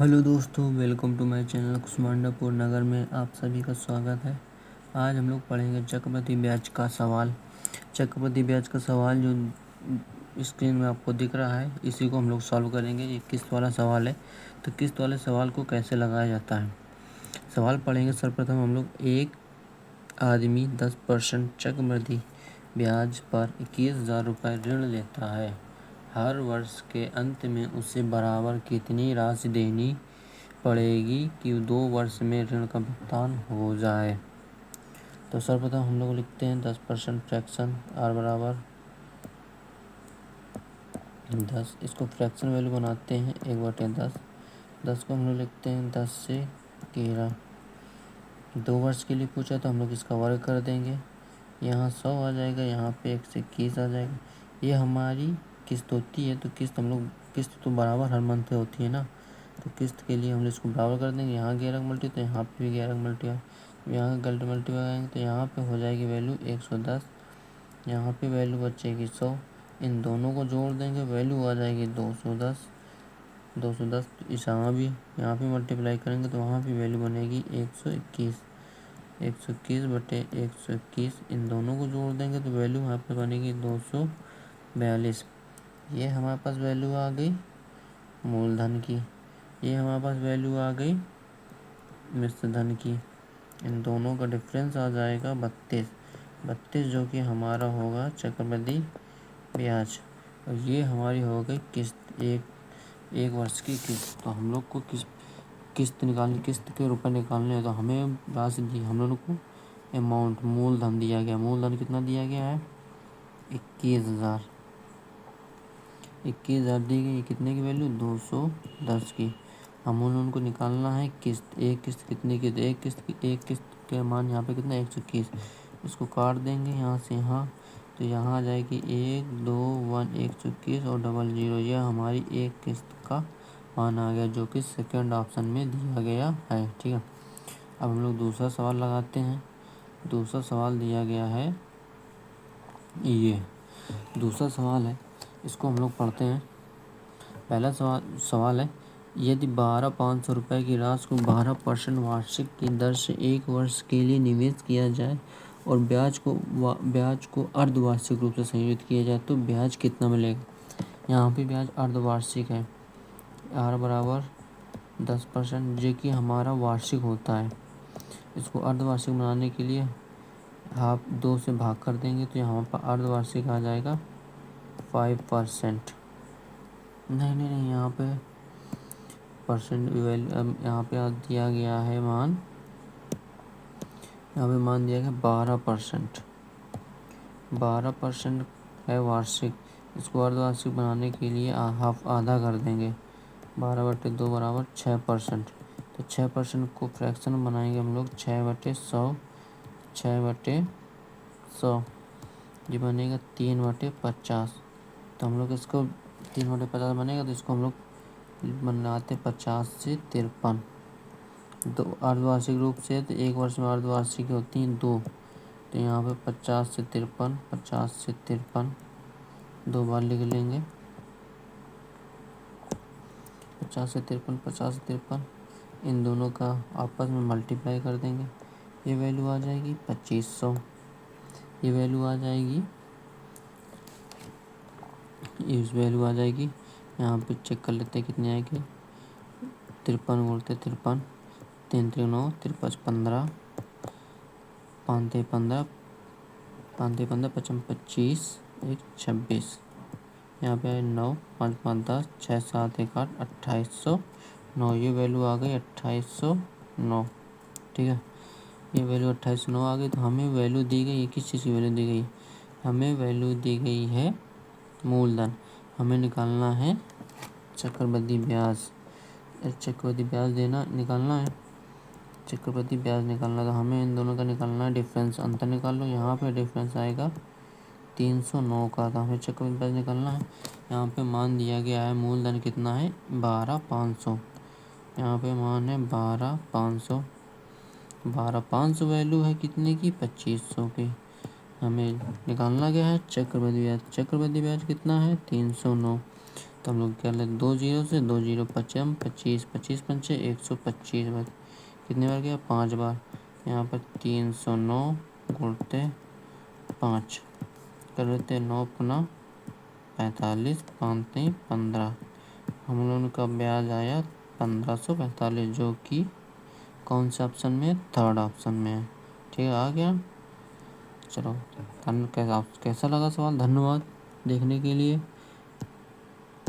Hello दोस्तों, welcome to my channel. कुसमांडापुर नगर में आप सभी का स्वागत है। आज हम लोग पढ़ेंगे चक्रवृद्धि ब्याज का सवाल। चक्रवृद्धि ब्याज का सवाल जो स्क्रीन में आपको दिख रहा है, इसी को हम लोग सॉल्व करेंगे। ये किस्त वाला सवाल है, तो किस्त वाले सवाल को कैसे लगाया जाता है सवाल पढ़ेंगे। सर्वप्रथम हम लोग एक आदमी 10% चक्रवृद्धि ब्याज पर 21,000 रुपये ऋण लेता है। हर वर्ष के अंत में उसे बराबर कितनी राशि देनी पड़ेगी कि 2 वर्ष में ऋण का भुगतान हो जाए। तो सर्वप्रथम हम लोग लिखते हैं 10% फ्रैक्शन आर बराबर 10। इसको फ्रैक्शन वैल्यू बनाते हैं 1/10। 10 को हम लोग लिखते हैं 10 से 13। 2 वर्ष के लिए पूछा तो हम लोग इसका वर्ग कर देंगे। यहाँ 100 आ जाएगा, यहाँ पे 1 से 21 आ जाएगा। ये हमारी किस्त होती है, तो किस्त तो बराबर हर मंथ होती है ना, तो किस्त के लिए हम इसको बराबर कर देंगे। यहाँ 11 मल्टी तो यहाँ पे भी 11 मल्टी, यहाँ गलत मल्टी लगाएंगे तो यहाँ पे हो जाएगी वैल्यू 110। यहाँ पे वैल्यू बचेगी 100। इन दोनों को जोड़ देंगे, वैल्यू आ जाएगी 210। 210 यहाँ पे मल्टीप्लाई करेंगे तो वहाँ भी वैल्यू बनेगी 121। 121/121। इन दोनों को जोड़ देंगे तो वैल्यू यहाँ पे बनेगी 242। ये हमारे पास वैल्यू आ गई मूलधन की। ये हमारे पास वैल्यू आ गई मिश्र धन की। इन दोनों का डिफरेंस आ जाएगा 32, जो कि हमारा होगा चक्रवृद्धि ब्याज। और ये हमारी हो गई किस्त, एक वर्ष की किस्त। तो हम लोग को किस्त के रुपए निकालने हैं, तो हमें राशि दी, हम लोगों को अमाउंट मूलधन दिया गया। मूलधन कितना दिया गया है? 21,000। 21,000 दी गई। कितने की वैल्यू? 210 की। हम उनको निकालना है किस्त। एक किस्त कितने की? एक किस्त के मान यहाँ पे कितना? 121। इसको काट देंगे यहाँ से यहाँ, तो यहाँ आ जाएगी 1 2 1 121 और 00। यह हमारी एक किस्त का मान आ गया, जो कि सेकंड ऑप्शन में दिया गया है। ठीक है, अब हम लोग दूसरा सवाल लगाते हैं। दूसरा सवाल दिया गया है, ये दूसरा सवाल है, इसको हम लोग पढ़ते हैं। पहला सवाल है, यदि 12,500 रुपये की राशि को 12% वार्षिक की दर से 1 वर्ष के लिए निवेश किया जाए और ब्याज को अर्धवार्षिक रूप से संयोजित किया जाए, तो ब्याज कितना मिलेगा? यहाँ पे ब्याज अर्धवार्षिक है, आर बराबर 10%, जो कि हमारा वार्षिक होता है। इसको अर्धवार्षिक बनाने के लिए आप 2 से भाग कर देंगे, तो यहाँ पर अर्धवार्षिक आ जाएगा 5%। नहीं, यहाँ पे परसेंट वैल्यू, यहाँ पे दिया गया है मान, यहाँ पे मान दिया गया 12%। 12% है वार्षिक। इसको अर्धवार्षिक बनाने के लिए हाफ आधा कर देंगे। 12/2 बराबर 6%। तो 6% को फ्रैक्शन बनाएंगे हम लोग 6/100। 6/100 ये बनेगा 3/50। तो हम लोग इसको 3/50 बनेगा, तो इसको हम लोग बनाते 50 से 53। तो अर्धवार्षिक रूप से तो 1 वर्ष में अर्धवार्षिक होती हैं 2, तो यहाँ पे 50 से 53, 50 से 53 2 बार लिख लेंगे। 50 से 53, 50 से 53, इन दोनों का आपस में मल्टीप्लाई कर देंगे। ये वैल्यू आ जाएगी 2500। ये वैल्यू आ जाएगी, इस वैल्यू आ जाएगी। यहाँ पे चेक कर लेते हैं कितने आएगी। 53 बोलते 53, 3 3 9, 53 15, 5 3 15, 5 3 15, 55 25, 1 26। यहाँ पे 9 5 5 10, 6 7 1 8, 2809। ये वैल्यू आ गई 2809। ठीक है, ये वैल्यू 2809 आ गई। तो हमें वैल्यू दी गई, किस चीज़ की वैल्यू दी गई? हमें वैल्यू दी गई है मूलधन। हमें निकालना है चक्रवृद्धि ब्याज। चक्रवृद्धि ब्याज निकालना है। चक्रवृद्धि ब्याज निकालना, तो हमें इन दोनों का निकालना है डिफरेंस। अंतर निकाल लो, यहाँ पे डिफरेंस आएगा 309 का। तो हमें चक्रवृद्धि ब्याज निकालना है। यहाँ पे मान दिया गया है मूलधन कितना है? 12,500। यहाँ पे मान है 12,500। 12,500 वैल्यू है कितने की? 2500 की। हमें निकालना क्या है? चक्रवृद्धि ब्याज। चक्रवृद्धि ब्याज कितना है? 309। तो हम लोग क्या लेते 2 जीरो से 2 जीरो पचम 25 25 पंचे 125 बार कितने बार गया 5 बार। यहाँ पर 309 गुणते 5 कर लेते 9 पुनः 45 5 3 15। हम लोगों का ब्याज आया 1545 जो कि कौन से ऑप्शन में थर्ड ऑप्शन में है। ठीक है आ गया। चलो कैसा लगा सवाल। धन्यवाद देखने के लिए।